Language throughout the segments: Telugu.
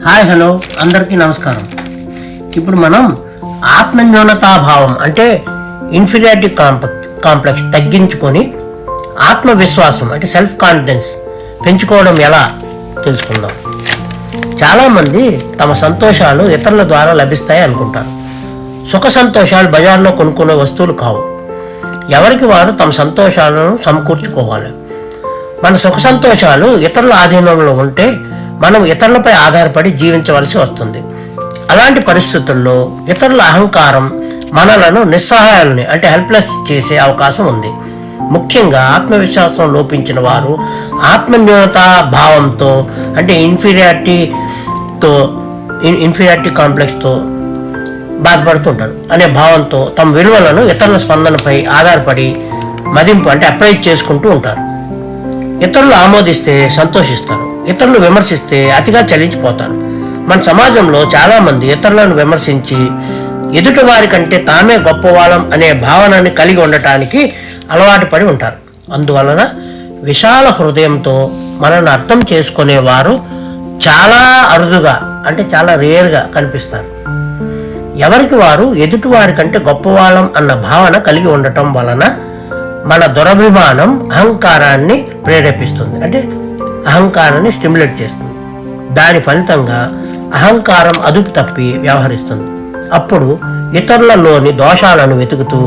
హాయ్ హలో అందరికీ నమస్కారం. ఇప్పుడు మనం ఆత్మన్యూనతాభావం అంటే ఇన్ఫీరియారిటీ కాంప్లెక్స్ తగ్గించుకొని ఆత్మవిశ్వాసం అంటే సెల్ఫ్ కాన్ఫిడెన్స్ పెంచుకోవడం ఎలా తెలుసుకుందాం. చాలామంది తమ సంతోషాలు ఇతరుల ద్వారా లభిస్తాయి అనుకుంటారు. సుఖ సంతోషాలు బజార్లో కొనుక్కునే వస్తువులు కావు. ఎవరికి వారు తమ సంతోషాలను సమకూర్చుకోవాలి. మన సుఖ సంతోషాలు ఇతరుల ఆధీనంలో ఉంటే మనం ఇతరులపై ఆధారపడి జీవించవలసి వస్తుంది. అలాంటి పరిస్థితుల్లో ఇతరుల అహంకారం మనలను నిస్సహాయాలని అంటే హెల్ప్లెస్ చేసే అవకాశం ఉంది. ముఖ్యంగా ఆత్మవిశ్వాసం లోపించిన వారు ఆత్మన్యూనతా భావంతో అంటే ఇన్ఫీరియారిటీ కాంప్లెక్స్తో బాధపడుతుంటారు అనే భావంతో తమ విలువలను ఇతరుల స్పందనపై ఆధారపడి మదింపు అంటే అప్రైజ్ చేసుకుంటూ ఉంటారు. ఇతరులు ఆమోదిస్తే సంతోషిస్తారు, ఇతరులు విమర్శిస్తే అతిగా చలించిపోతారు. మన సమాజంలో చాలామంది ఇతరులను విమర్శించి ఎదుటి వారి కంటే తామే గొప్పవాళ్ళం అనే భావనని కలిగి ఉండటానికి అలవాటు పడి ఉంటారు. అందువలన విశాల హృదయంతో మనల్ని అర్థం చేసుకునేవారు చాలా అరుదుగా అంటే చాలా రేర్గా కనిపిస్తారు. ఎవరికి వారు ఎదుటి వారి కంటే గొప్పవాళ్ళం అన్న భావన కలిగి ఉండటం వలన మన దురభిమానం అహంకారాన్ని ప్రేరేపిస్తుంది, అంటే అహంకారాన్ని స్టిమ్యులేట్ చేస్తుంది. దాని ఫలితంగా అహంకారం అదుపు తప్పి వ్యవహరిస్తుంది. అప్పుడు ఇతరులలోని దోషాలను వెతుకుతూ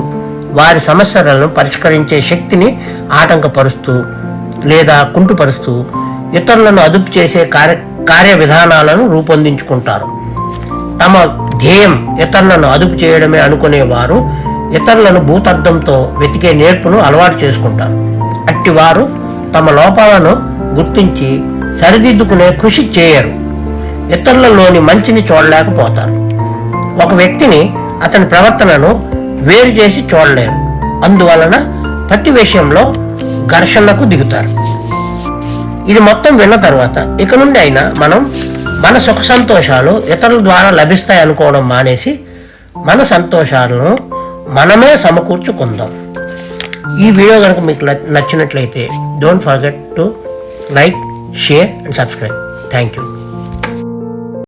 వారి సమస్యలను పరిష్కరించే శక్తిని ఆటంకపరుస్తూ లేదా కుంటుపరుస్తూ ఇతరులను అదుపు చేసే కార్య విధానాలను రూపొందించుకుంటారు. తమ ధ్యేయం ఇతరులను అదుపు చేయడమే అనుకునేవారు ఇతరులను భూతద్దంతో వెతికే నేర్పును అలవాటు చేసుకుంటారు. అట్టివారు తమ లోపాలను గుర్తించి సరిదిద్దుకునే కృషి చేయరు. ఇతరులలోని మంచిని చూడలేకపోతారు. ఒక వ్యక్తిని అతని ప్రవర్తనను వేరు చేసి చూడలేరు. అందువలన ప్రతి విషయంలో ఘర్షణకు దిగుతారు. ఇది మొత్తం విన్న తర్వాత ఇక నుండి అయినా మనం మన సుఖ సంతోషాలు ఇతరుల ద్వారా లభిస్తాయి అనుకోవడం మానేసి మన సంతోషాలను మనమే సమకూర్చుకుందాం. ఈ వీడియో కనుక మీకు నచ్చినట్లయితే don't forget to like, share and subscribe. Thank you.